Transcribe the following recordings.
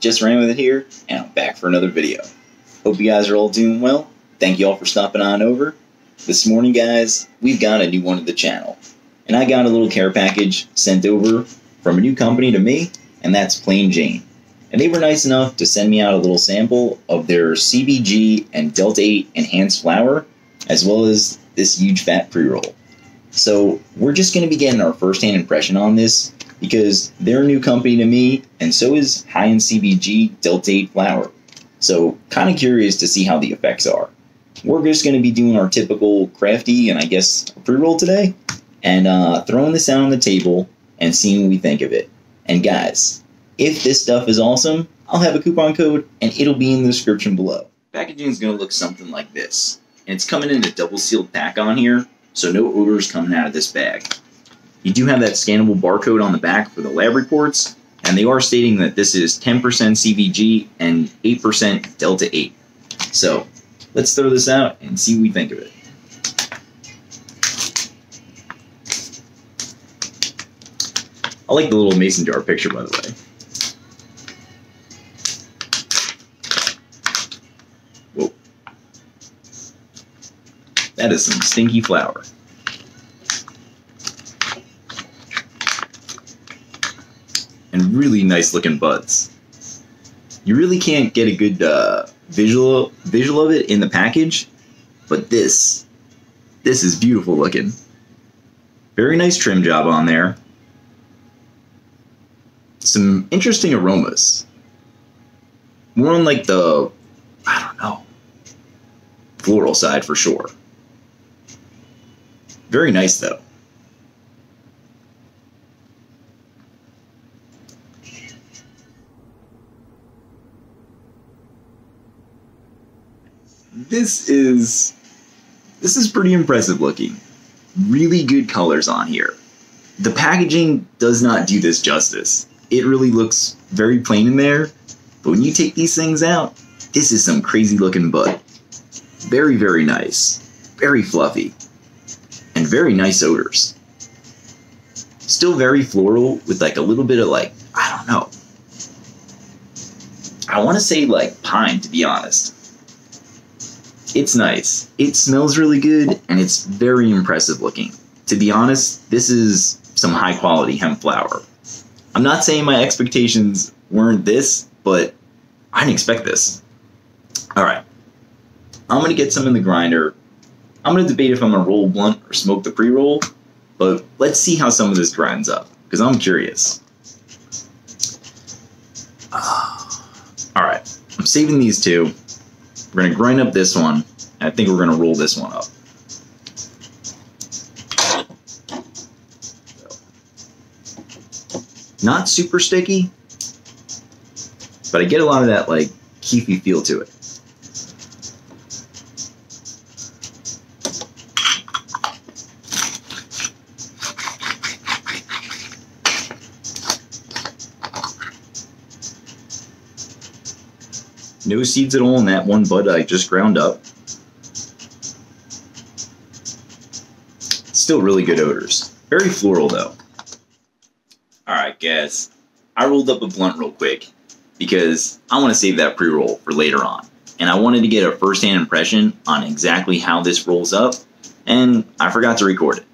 just ran with it here, and I'm back for another video. Hope you guys are all doing well. Thank you all for stopping on over. This morning, guys, we've got a new one to the channel. And I got a little care package sent over from a new company to me, and that's Plain Jane. And they were nice enough to send me out a little sample of their CBG and Delta 8 enhanced flour, as well as this huge fat pre-roll. So we're just going to be getting our first-hand impression on this, because they're a new company to me, and so is high-end CBG Delta 8 flour. So kind of curious to see how the effects are. We're just going to be doing our typical crafty and I guess pre-roll today, and throwing this out on the table and seeing what we think of it. And guys, if this stuff is awesome, I'll have a coupon code and it'll be in the description below. Packaging is going to look something like this. And it's coming in a double sealed pack on here, so no odors coming out of this bag. You do have that scannable barcode on the back for the lab reports, and they are stating that this is 10% CBG and 8% Delta 8. So let's throw this out and see what we think of it. I like the little mason jar picture, by the way. Whoa. That is some stinky flour. And really nice looking buds. You really can't get a good visual of it in the package, but this is beautiful looking. Very nice trim job on there. Some interesting aromas. More on like the, I don't know, floral side for sure. Very nice though. This is pretty impressive looking. Really good colors on here. The packaging does not do this justice. It really looks very plain in there, but when you take these things out, this is some crazy looking bud. Very, very nice. Very fluffy. And very nice odors. Still very floral with like a little bit of like, I don't know. I want to say like pine, to be honest. It's nice. It smells really good, and it's very impressive looking. To be honest, this is some high quality hemp flour. I'm not saying my expectations weren't this, but I didn't expect this. Alright. I'm going to get some in the grinder. I'm going to debate if I'm going to roll blunt or smoke the pre-roll, but let's see how some of this grinds up, because I'm curious. Alright. I'm saving these two. We're going to grind up this one, and I think we're going to roll this one up. Not super sticky, but I get a lot of that like keefy feel to it. No seeds at all in that one bud I just ground up. Still really good odors. Very floral though. Alright guys, I rolled up a blunt real quick because I want to save that pre-roll for later on. And I wanted to get a first-hand impression on exactly how this rolls up, and I forgot to record it.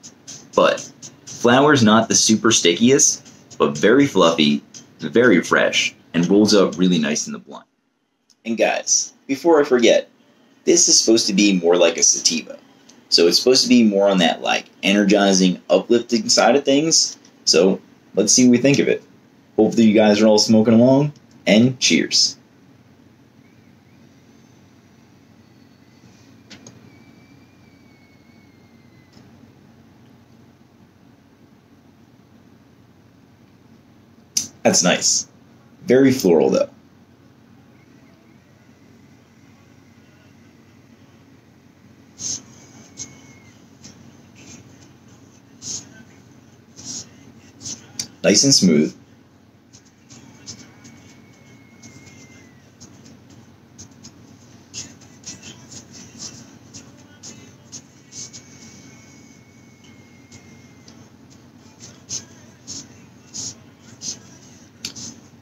But flour's not the super stickiest, but very fluffy, very fresh, and rolls up really nice in the blunt. And guys, before I forget, this is supposed to be more like a sativa. So it's supposed to be more on that like energizing, uplifting side of things. So let's see what we think of it. Hopefully you guys are all smoking along, and cheers. That's nice. Very floral though. Nice and smooth.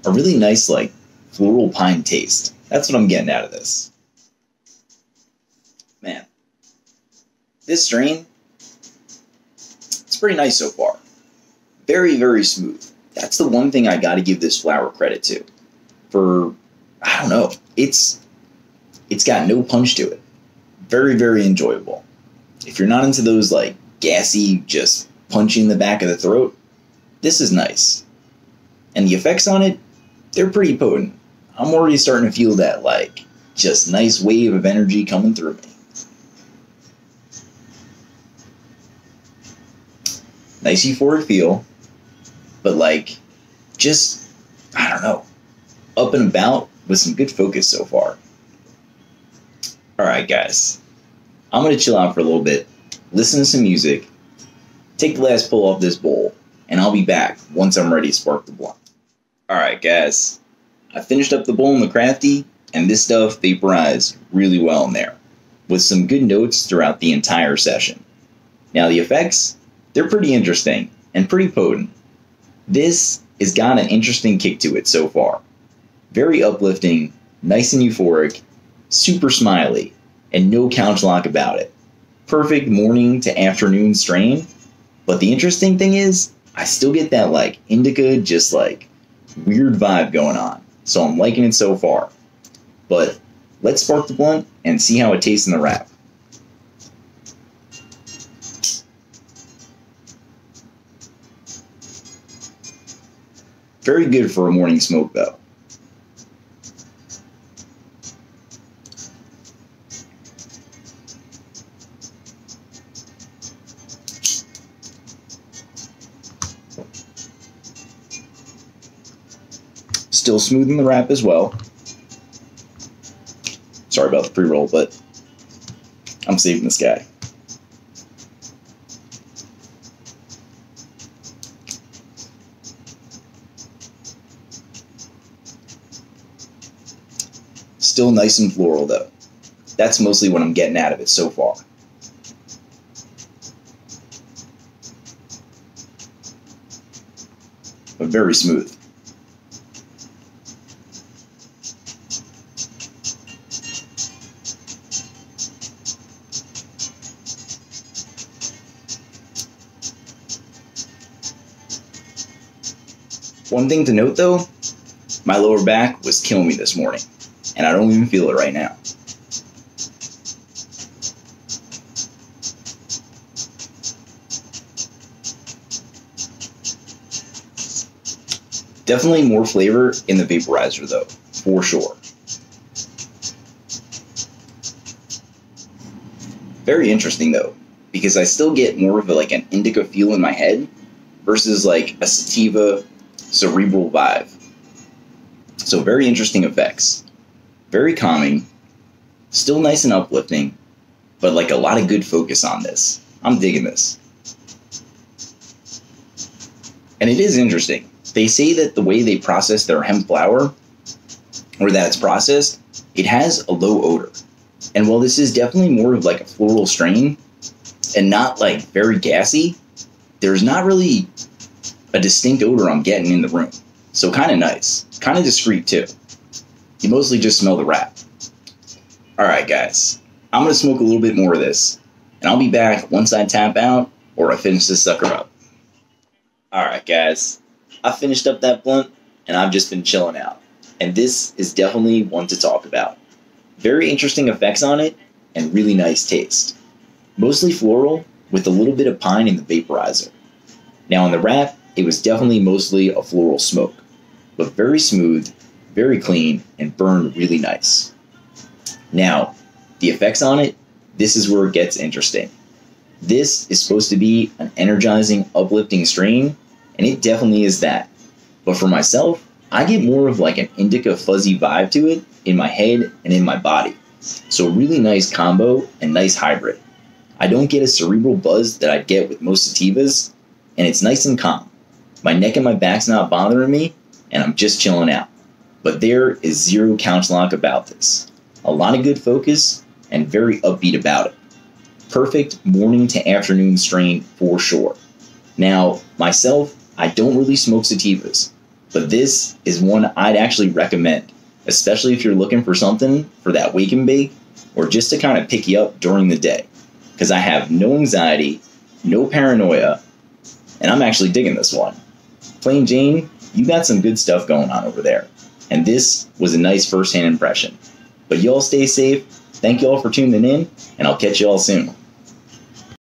A really nice, like, floral pine taste. That's what I'm getting out of this. Man, this strain, it's pretty nice so far. Very, very smooth. That's the one thing I got to give this flower credit to. For, I don't know, it's got no punch to it. Very, very enjoyable. If you're not into those like gassy, just punching the back of the throat, this is nice. And the effects on it, they're pretty potent. I'm already starting to feel that like just nice wave of energy coming through me. Nice euphoric feel, but like just, I don't know, up and about with some good focus so far. Alright guys, I'm going to chill out for a little bit, listen to some music, take the last pull off this bowl, and I'll be back once I'm ready to spark the blunt. Alright guys, I finished up the bowl in the Crafty, and this stuff vaporized really well in there, with some good notes throughout the entire session. Now the effects, they're pretty interesting, and pretty potent. This has got an interesting kick to it so far. Very uplifting, nice and euphoric, super smiley, and no couch lock about it. Perfect morning to afternoon strain, but the interesting thing is, I still get that like indica, just like weird vibe going on. So I'm liking it so far. But let's spark the blunt and see how it tastes in the wrap. Very good for a morning smoke though. Still smooth in the wrap as well. Sorry about the pre-roll, but I'm saving this guy. Still nice and floral though. That's mostly what I'm getting out of it so far. But very smooth. One thing to note though, my lower back was killing me this morning, and I don't even feel it right now. Definitely more flavor in the vaporizer though, for sure. Very interesting though, because I still get more of like an indica feel in my head versus like a sativa cerebral vibe. So very interesting effects. Very calming. Still nice and uplifting, but like a lot of good focus on this. I'm digging this. And it is interesting. They say that the way they process their hemp flower, or that it's processed, it has a low odor. And while this is definitely more of like a floral strain, and not like very gassy, there's not really a distinct odor I'm getting in the room. So kind of nice. Kind of discreet too. You mostly just smell the wrap. Alright guys, I'm going to smoke a little bit more of this, and I'll be back once I tap out or I finish this sucker up. Alright guys, I finished up that blunt and I've just been chilling out. And this is definitely one to talk about. Very interesting effects on it and really nice taste. Mostly floral with a little bit of pine in the vaporizer. Now on the wrap, it was definitely mostly a floral smoke, but very smooth, very clean, and burned really nice. Now, the effects on it, this is where it gets interesting. This is supposed to be an energizing, uplifting strain, and it definitely is that. But for myself, I get more of like an indica fuzzy vibe to it in my head and in my body. So really nice combo and nice hybrid. I don't get a cerebral buzz that I get with most sativas, and it's nice and calm. My neck and my back's not bothering me, and I'm just chilling out. But there is zero couch lock about this. A lot of good focus, and very upbeat about it. Perfect morning to afternoon strain for sure. Now, myself, I don't really smoke sativas, but this is one I'd actually recommend especially if you're looking for something for that wake and bake or just to kind of pick you up during the day. Because I have no anxiety, no paranoia, and I'm actually digging this one. Plain Jane, you got some good stuff going on over there. And this was a nice first-hand impression. But y'all stay safe. Thank y'all for tuning in, and I'll catch y'all soon.